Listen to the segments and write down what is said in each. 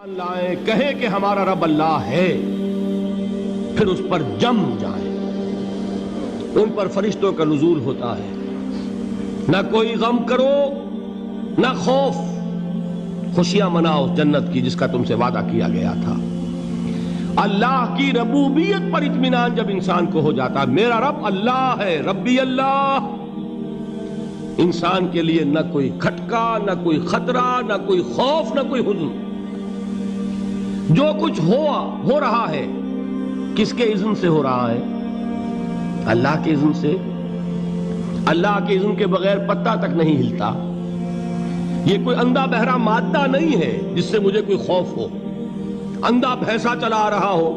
لائیں کہیں کہ ہمارا رب اللہ ہے، پھر اس پر جم جائیں۔ ان پر فرشتوں کا نزول ہوتا ہے، نہ کوئی غم کرو نہ خوف، خوشیاں مناؤ جنت کی جس کا تم سے وعدہ کیا گیا تھا۔ اللہ کی ربوبیت پر اطمینان جب انسان کو ہو جاتا، میرا رب اللہ ہے، ربی اللہ، انسان کے لیے نہ کوئی کھٹکا، نہ کوئی خطرہ، نہ کوئی خوف، نہ کوئی حزن۔ جو کچھ ہو رہا ہے کس کے اذن سے ہو رہا ہے؟ اللہ کے اذن سے۔ اللہ کے اذن کے بغیر پتہ تک نہیں ہلتا۔ یہ کوئی اندھا بہرا مادہ نہیں ہے جس سے مجھے کوئی خوف ہو۔ اندھا بھینسا چلا آ رہا ہو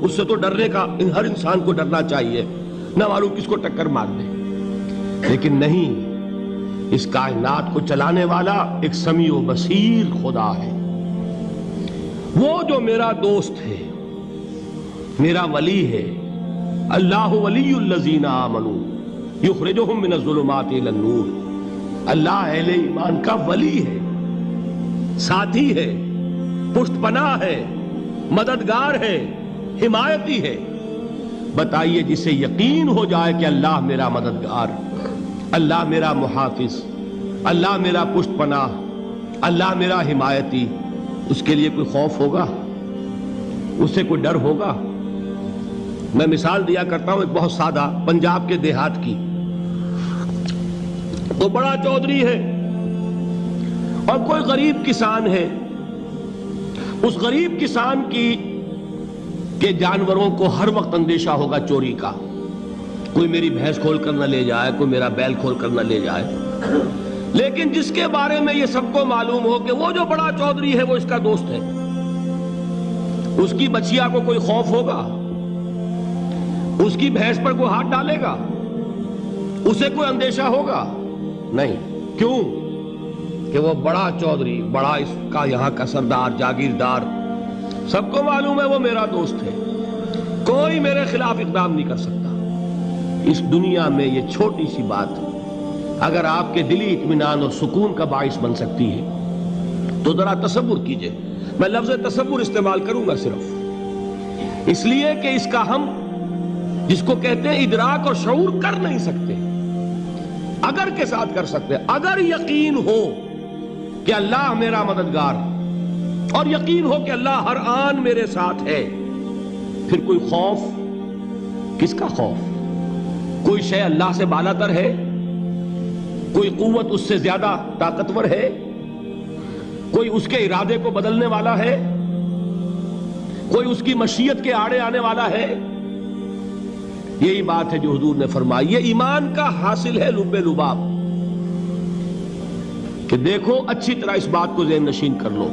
اس سے تو ڈرنے کا ہر انسان کو ڈرنا چاہیے، نہ معلوم کس کو ٹکر مار دے۔ لیکن نہیں، اس کائنات کو چلانے والا ایک سمیع و بصیر خدا ہے، وہ جو میرا دوست ہے، میرا ولی ہے۔ اللہ ولی الذین آمنوا یخرجہم من الظلمات الی النور۔ اللہ اہل ایمان کا ولی ہے، ساتھی ہے، پشت پناہ ہے، مددگار ہے، حمایتی ہے۔ بتائیے جسے یقین ہو جائے کہ اللہ میرا مددگار، اللہ میرا محافظ، اللہ میرا پشت پناہ، اللہ میرا حمایتی، اس کے لیے کوئی خوف ہوگا؟ اس سے کوئی ڈر ہوگا؟ میں مثال دیا کرتا ہوں ایک بہت سادہ، پنجاب کے دیہات کی۔ وہ بڑا چودھری ہے اور کوئی غریب کسان ہے۔ اس غریب کسان کے جانوروں کو ہر وقت اندیشہ ہوگا چوری کا، کوئی میری بھینس کھول کر نہ لے جائے، کوئی میرا بیل کھول کر نہ لے جائے۔ لیکن جس کے بارے میں یہ سب کو معلوم ہو کہ وہ جو بڑا چودھری ہے وہ اس کا دوست ہے، اس کی بچیا کو کوئی خوف ہوگا؟ اس کی بھینس پر کوئی ہاتھ ڈالے گا؟ اسے کوئی اندیشہ ہوگا؟ نہیں۔ کیوں؟ کہ وہ بڑا چودھری، بڑا اس کا یہاں کا سردار، جاگیردار، سب کو معلوم ہے وہ میرا دوست ہے، کوئی میرے خلاف اقدام نہیں کر سکتا۔ اس دنیا میں یہ چھوٹی سی بات اگر آپ کے دلی اطمینان اور سکون کا باعث بن سکتی ہے تو ذرا تصور کیجئے۔ میں لفظ تصور استعمال کروں گا صرف اس لیے کہ اس کا ہم جس کو کہتے ہیں ادراک اور شعور کر نہیں سکتے، اگر کے ساتھ کر سکتے۔ اگر یقین ہو کہ اللہ میرا مددگار اور یقین ہو کہ اللہ ہر آن میرے ساتھ ہے، پھر کوئی خوف؟ کس کا خوف؟ کوئی شے اللہ سے بالاتر ہے؟ کوئی قوت اس سے زیادہ طاقتور ہے؟ کوئی اس کے ارادے کو بدلنے والا ہے؟ کوئی اس کی مشیت کے آڑے آنے والا ہے؟ یہی بات ہے جو حضور نے فرمائی۔ یہ ایمان کا حاصل ہے لب لباب، کہ دیکھو اچھی طرح اس بات کو ذہن نشین کر لو،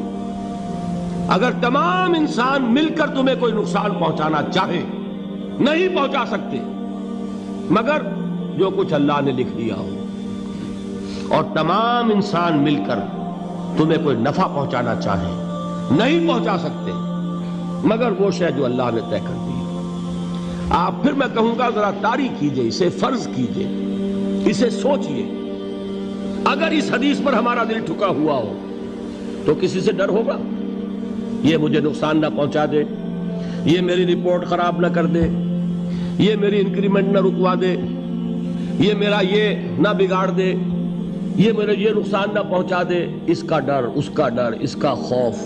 اگر تمام انسان مل کر تمہیں کوئی نقصان پہنچانا چاہے نہیں پہنچا سکتے، مگر جو کچھ اللہ نے لکھ دیا ہو، اور تمام انسان مل کر تمہیں کوئی نفع پہنچانا چاہے نہیں پہنچا سکتے، مگر وہ شے جو اللہ نے طے کر دی۔ آپ پھر میں کہوں گا ذرا طاری کیجئے، اسے فرض کیجئے، اسے سوچئے۔ اگر اس حدیث پر ہمارا دل ٹھکا ہوا ہو تو کسی سے ڈر ہوگا؟ یہ مجھے نقصان نہ پہنچا دے، یہ میری رپورٹ خراب نہ کر دے، یہ میری انکریمنٹ نہ رکوا دے، یہ میرا یہ نہ بگاڑ دے، یہ میرے یہ نقصان نہ پہنچا دے۔ اس کا ڈر، اس کا ڈر، اس کا خوف،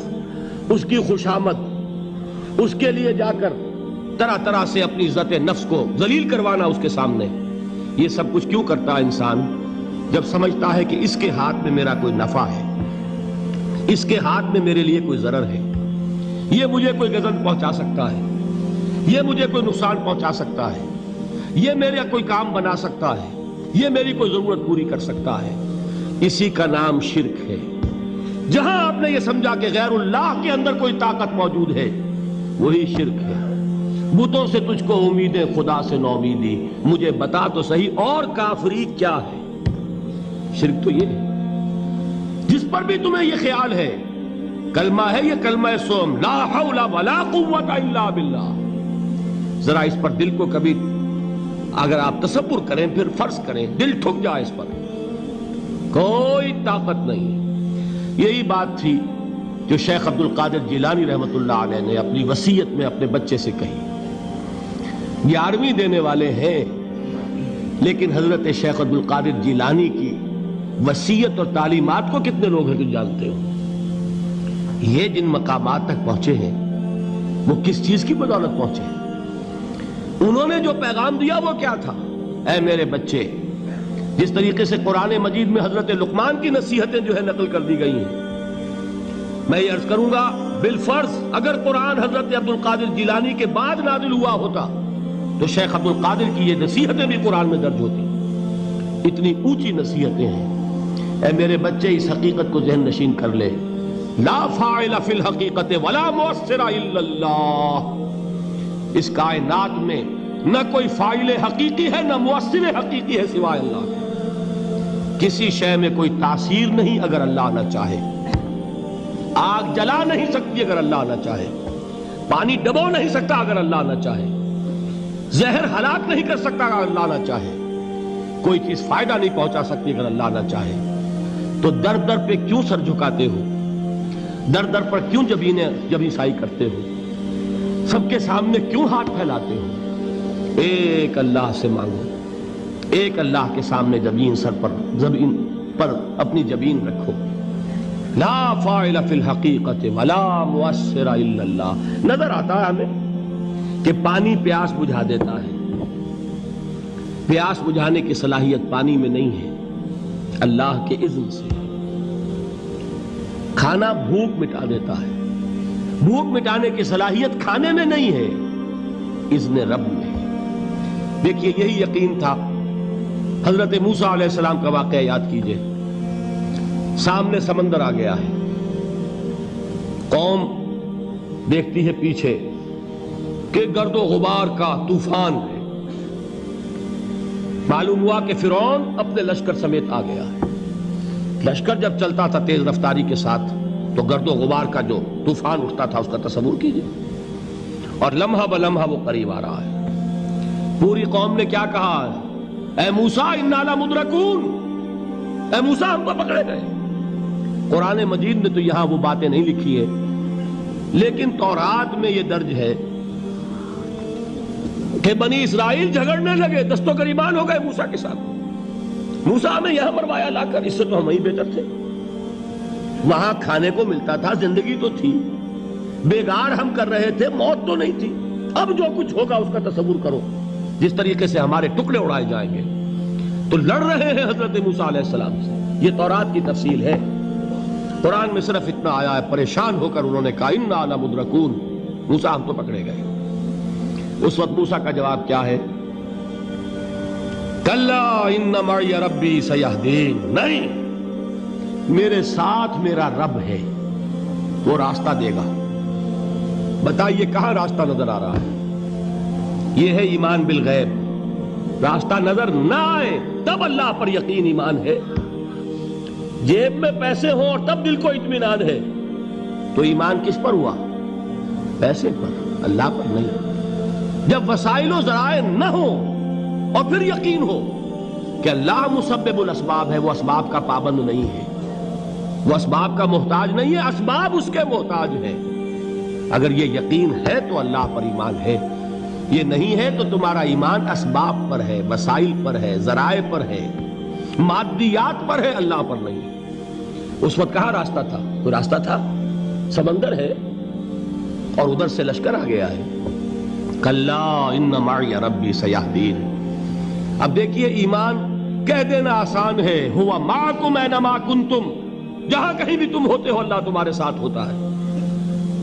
اس کی خوشامد، اس کے لیے جا کر طرح طرح سے اپنی عزت نفس کو ذلیل کروانا اس کے سامنے، یہ سب کچھ کیوں کرتا ہے انسان؟ جب سمجھتا ہے کہ اس کے ہاتھ میں میرا کوئی نفع ہے، اس کے ہاتھ میں میرے لیے کوئی ضرر ہے، یہ مجھے کوئی غضب پہنچا سکتا ہے، یہ مجھے کوئی نقصان پہنچا سکتا ہے، یہ میرا کوئی کام بنا سکتا ہے، یہ میری کوئی ضرورت پوری کر سکتا ہے، اسی کا نام شرک ہے۔ جہاں آپ نے یہ سمجھا کہ غیر اللہ کے اندر کوئی طاقت موجود ہے، وہی شرک ہے۔ بتوں سے تجھ کو امیدیں، خدا سے نو امیدی، مجھے بتا تو صحیح اور کافری کیا ہے؟ شرک تو یہ ہے جس پر بھی تمہیں یہ خیال ہے، کلمہ ہے یہ کلمہ سوم، لا حول ولا قوت الا باللہ۔ ذرا اس پر دل کو کبھی اگر آپ تصور کریں، پھر فرض کریں، دل ٹھک جائے اس پر، کوئی طاقت نہیں۔ یہی بات تھی جو شیخ عبد القادر جیلانی رحمۃ اللہ علیہ نے اپنی وصیت میں اپنے بچے سے کہی. 11ویں دینے والے ہیں، لیکن حضرت شیخ عبد القادر جیلانی کی وصیت اور تعلیمات کو کتنے لوگ ہیں جو جانتے ہو؟ یہ جن مقامات تک پہنچے ہیں وہ کس چیز کی بدولت پہنچے ہیں؟ انہوں نے جو پیغام دیا وہ کیا تھا؟ اے میرے بچے، جس طریقے سے قرآن مجید میں حضرت لقمان کی نصیحتیں جو ہے نقل کر دی گئی ہیں، میں یہ عرض کروں گا بالفرض اگر قرآن حضرت عبد القادر جیلانی کے بعد نازل ہوا ہوتا تو شیخ عبد القادر کی یہ نصیحتیں بھی قرآن میں درج ہوتی. اتنی اونچی نصیحتیں ہیں. اے میرے بچے، اس حقیقت کو ذہن نشین کر لے، لا فاعل فی الحقیقت ولا مؤثر الا اللہ. اس کائنات میں نہ کوئی فاعل حقیقی ہے نہ مؤثر حقیقی ہے سوائے اللہ کے. کسی شے میں کوئی تاثیر نہیں اگر اللہ نہ چاہے. آگ جلا نہیں سکتی اگر اللہ نہ چاہے. پانی ڈبو نہیں سکتا اگر اللہ نہ چاہے. زہر ہلاک نہیں کر سکتا اگر اللہ نہ چاہے. کوئی چیز فائدہ نہیں پہنچا سکتی اگر اللہ نہ چاہے. تو در در پہ کیوں سر جھکاتے ہو؟ در در پر کیوں جبیں سائی کرتے ہو؟ سب کے سامنے کیوں ہاتھ پھیلاتے ہو؟ ایک اللہ سے مانگو. ایک اللہ کے سامنے زمین پر اپنی جبین رکھو. لا فاعل فی الحقیقت ولا مؤثر الا اللہ. نظر آتا ہے ہمیں کہ پانی پیاس بجھا دیتا ہے. پیاس بجھانے کی صلاحیت پانی میں نہیں ہے، اللہ کے اذن سے. کھانا بھوک مٹا دیتا ہے. بھوک مٹانے کی صلاحیت کھانے میں نہیں ہے، اذن رب میں. دیکھیے یہی یقین تھا. حضرت موسیٰ علیہ السلام کا واقعہ یاد کیجئے. سامنے سمندر آ گیا ہے. قوم دیکھتی ہے پیچھے کہ گرد و غبار کا طوفان ہے. معلوم ہوا کہ فرعون اپنے لشکر سمیت آ گیا ہے. لشکر جب چلتا تھا تیز رفتاری کے ساتھ تو گرد و غبار کا جو طوفان اٹھتا تھا اس کا تصور کیجئے. اور لمحہ بلمحہ وہ قریب آ رہا ہے. پوری قوم نے کیا کہا؟ اے موسیٰ انا لمدرکون. اے موسیٰ ہم کو پکڑے گئے. قرآن مجید نے تو یہاں وہ باتیں نہیں لکھی ہیں، لیکن تورات میں یہ درج ہے کہ بنی اسرائیل جھگڑنے لگے، دست و گریبان ہو گئے موسیٰ کے ساتھ. موسیٰ ہمیں یہاں مروایا لا کر، اس سے تو ہم ہی بہتر تھے. وہاں کھانے کو ملتا تھا، زندگی تو تھی، بیگار ہم کر رہے تھے، موت تو نہیں تھی. اب جو کچھ ہوگا اس کا تصور کرو، جس طریقے سے ہمارے ٹکڑے اڑائے جائیں گے. تو لڑ رہے ہیں حضرت موسیٰ علیہ السلام سے. یہ تورات کی تفصیل ہے. قرآن میں صرف اتنا آیا ہے، پریشان ہو کر انہوں نے کہا انا لمدرکون. موسیٰ ہم تو پکڑے گئے. اس وقت موسیٰ کا جواب کیا ہے؟ کلا ان معی ربی سیہدین. نہیں، میرے ساتھ میرا رب ہے، وہ راستہ دے گا. بتائیے کہاں راستہ نظر آ رہا ہے؟ یہ ہے ایمان بالغیب. راستہ نظر نہ آئے تب اللہ پر یقین ایمان ہے. جیب میں پیسے ہوں اور تب دل کو اطمینان ہے تو ایمان کس پر ہوا؟ پیسے پر، اللہ پر نہیں. جب وسائل و ذرائع نہ ہو اور پھر یقین ہو کہ اللہ مسبب الاسباب ہے، وہ اسباب کا پابند نہیں ہے، وہ اسباب کا محتاج نہیں ہے، اسباب اس کے محتاج ہیں. اگر یہ یقین ہے تو اللہ پر ایمان ہے. یہ نہیں ہے تو تمہارا ایمان اسباب پر ہے، وسائل پر ہے، ذرائع پر ہے، مادیات پر ہے، اللہ پر نہیں. اس وقت کہاں راستہ تھا؟ کوئی راستہ تھا؟ سمندر ہے اور ادھر سے لشکر آ گیا ہے. کلا ان معی ربی سیہدین. اب دیکھیے ایمان کہہ دینا آسان ہے، ہوا معکم اینما کنتم. جہاں کہیں بھی تم ہوتے ہو اللہ تمہارے ساتھ ہوتا ہے.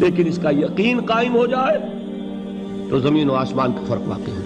لیکن اس کا یقین قائم ہو جائے تو زمین و آسمان کا فرق واقع ہے.